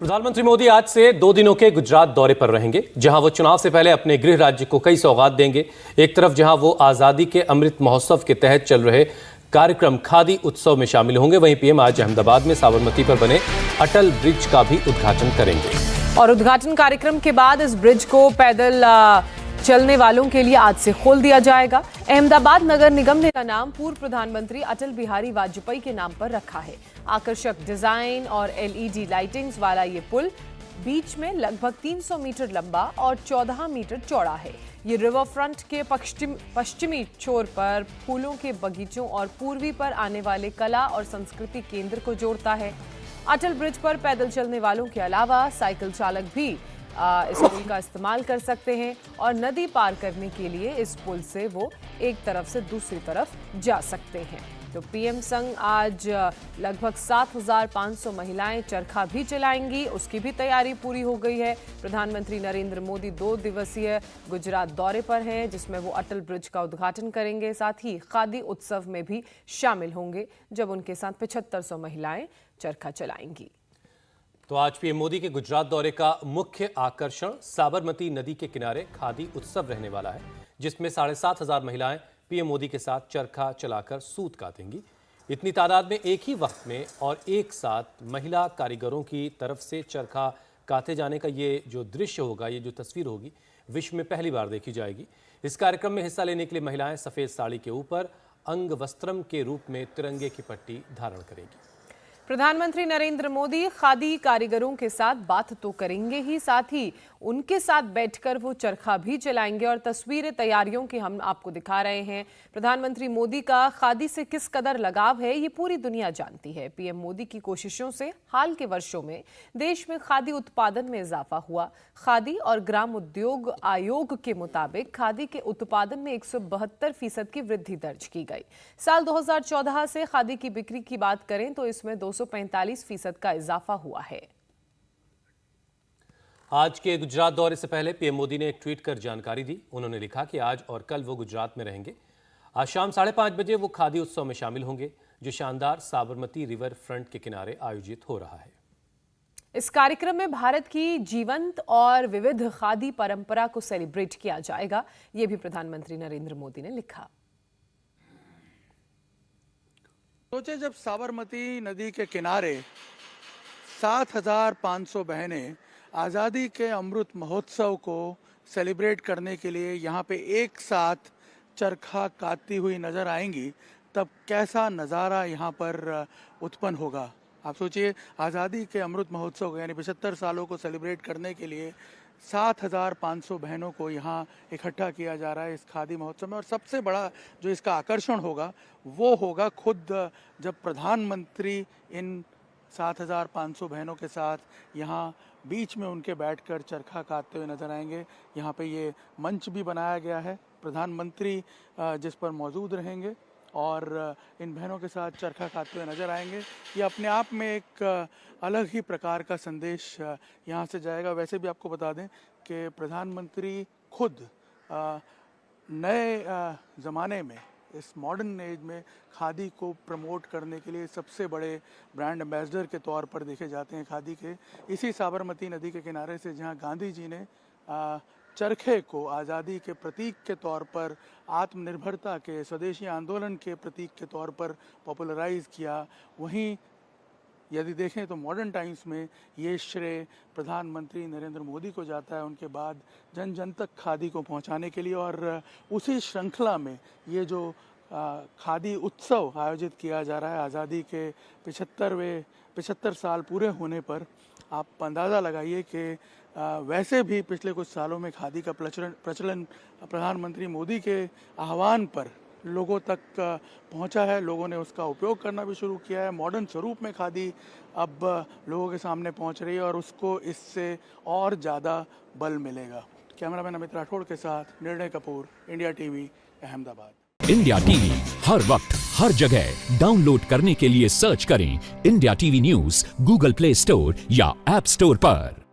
प्रधानमंत्री मोदी आज से 2 दिनों के गुजरात दौरे पर रहेंगे, जहां वो चुनाव से पहले अपने गृह राज्य को कई सौगात देंगे। एक तरफ जहां वो आजादी के अमृत महोत्सव के तहत चल रहे कार्यक्रम खादी उत्सव में शामिल होंगे, वहीं पीएम आज अहमदाबाद में साबरमती पर बने अटल ब्रिज का भी उद्घाटन करेंगे। और उद्घाटन कार्यक्रम के बाद इस ब्रिज को पैदल चलने वालों के लिए आज से खोल दिया जाएगा। अहमदाबाद नगर निगम ने का नाम पूर्व प्रधानमंत्री अटल बिहारी वाजपेयी के नाम पर रखा है। आकर्षक डिजाइन और एलईडी लाइटिंग्स वाला ये पुल बीच में लगभग 300 मीटर लंबा और 14 मीटर चौड़ा है। ये रिवर फ्रंट के पश्चिमी छोर पर फूलों के बगीचों और पूर्वी पर आने वाले कला और संस्कृति केंद्र को जोड़ता है। अटल ब्रिज पर पैदल चलने वालों के अलावा साइकिल चालक भी इस पुल का इस्तेमाल कर सकते हैं और नदी पार करने के लिए इस पुल से वो एक तरफ से दूसरी तरफ जा सकते हैं। तो पीएम संग आज लगभग 7,500 महिलाएं चरखा भी चलाएंगी, उसकी भी तैयारी पूरी हो गई है। प्रधानमंत्री नरेंद्र मोदी 2 दिवसीय गुजरात दौरे पर हैं, जिसमें वो अटल ब्रिज का उद्घाटन करेंगे, साथ ही खादी उत्सव में भी शामिल होंगे, जब उनके साथ 7500 महिलाएं चरखा चलाएंगी। तो आज पीएम मोदी के गुजरात दौरे का मुख्य आकर्षण साबरमती नदी के किनारे खादी उत्सव रहने वाला है, जिसमें 7,500 महिलाएं पीएम मोदी के साथ चरखा चलाकर सूत कातेंगी। इतनी तादाद में एक ही वक्त में और एक साथ महिला कारीगरों की तरफ से चरखा काते जाने का ये जो दृश्य होगा, ये जो तस्वीर होगी, विश्व में पहली बार देखी जाएगी। इस कार्यक्रम में हिस्सा लेने के लिए महिलाएं सफेद साड़ी के ऊपर अंग वस्त्रम के रूप में तिरंगे की पट्टी धारण करेंगी। प्रधानमंत्री नरेंद्र मोदी खादी कारीगरों के साथ बात तो करेंगे ही, साथ ही उनके साथ बैठकर वो चरखा भी चलाएंगे और तस्वीरें तैयारियों की हम आपको दिखा रहे हैं। प्रधानमंत्री मोदी का खादी से किस कदर लगाव है, ये पूरी दुनिया जानती है। पीएम मोदी की कोशिशों से हाल के वर्षों में देश में खादी उत्पादन में इजाफा हुआ। खादी और ग्राम उद्योग आयोग के मुताबिक खादी के उत्पादन में 172% की वृद्धि दर्ज की गई। साल 2014 से खादी की बिक्री की बात करें तो इसमें 245% का इजाफा हुआ है। आज के गुजरात दौरे से पहले पीएम मोदी ने एक ट्वीट कर जानकारी दी। उन्होंने लिखा कि आज और कल वो गुजरात में रहेंगे। आज शाम 5:30 बजे वो खादी उत्सव में शामिल होंगे, जो शानदार साबरमती रिवर फ्रंट के किनारे आयोजित हो रहा है। इस कार्यक्रम में भारत की जीवंत और विविध खादी परंपरा को सेलिब्रेट किया जाएगा, ये भी प्रधानमंत्री नरेंद्र मोदी ने लिखा। सोचे जब साबरमती नदी के किनारे 7,500 बहनें आज़ादी के अमृत महोत्सव को सेलिब्रेट करने के लिए यहाँ पे एक साथ चरखा कातती हुई नज़र आएंगी, तब कैसा नज़ारा यहाँ पर उत्पन्न होगा। आप सोचिए, आज़ादी के अमृत महोत्सव यानी 75 सालों को सेलिब्रेट करने के लिए 7,500 बहनों को यहाँ इकट्ठा किया जा रहा है इस खादी महोत्सव में। और सबसे बड़ा जो इसका आकर्षण होगा वो होगा खुद जब प्रधानमंत्री इन 7,500 बहनों के साथ यहाँ बीच में उनके बैठकर चरखा काटते हुए नजर आएंगे। यहाँ पे ये मंच भी बनाया गया है, प्रधानमंत्री जिस पर मौजूद रहेंगे और इन बहनों के साथ चरखा काटते हुए नजर आएंगे। ये अपने आप में एक अलग ही प्रकार का संदेश यहाँ से जाएगा। वैसे भी आपको बता दें कि प्रधानमंत्री खुद नए ज़माने में, इस मॉडर्न एज में खादी को प्रमोट करने के लिए सबसे बड़े ब्रांड एम्बेसडर के तौर पर देखे जाते हैं खादी के। इसी साबरमती नदी के किनारे से जहां गांधी जी ने चरखे को आज़ादी के प्रतीक के तौर पर, आत्मनिर्भरता के, स्वदेशी आंदोलन के प्रतीक के तौर पर पॉपुलराइज किया, वहीं यदि देखें तो मॉडर्न टाइम्स में ये श्रेय प्रधानमंत्री नरेंद्र मोदी को जाता है, उनके बाद जन जन तक खादी को पहुंचाने के लिए। और उसी श्रृंखला में ये जो खादी उत्सव आयोजित किया जा रहा है, आज़ादी के 75 साल पूरे होने पर, आप अंदाज़ा लगाइए कि वैसे भी पिछले कुछ सालों में खादी का प्रचलन प्रधानमंत्री मोदी के आह्वान पर लोगों तक पहुंचा है। लोगों ने उसका उपयोग करना भी शुरू किया है। मॉडर्न स्वरूप में खादी अब लोगों के सामने पहुंच रही है और उसको इससे और ज़्यादा बल मिलेगा। कैमरामैन अमित राठौड़ के साथ Nirnay Kapoor, India TV, Ahmedabad. India TV हर वक्त हर जगह डाउनलोड करने के लिए सर्च करें India TV news Google Play Store या ऐप स्टोर पर।